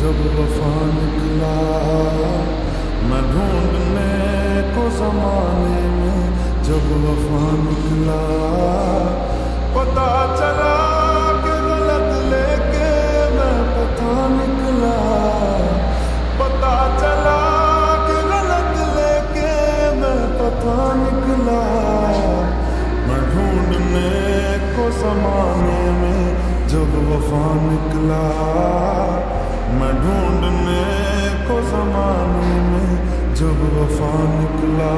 जब वफा निकला मैं ढूंढने को जमाने में, जब वफा निकला पता चला कि गलत लेके मैं पता निकला, पता चला कि गलत लेके मैं पता निकला। मैं ढूंढने को जमाने में जब वफा निकला, मैं ढूंढने को जमाने में जब वफा निकला।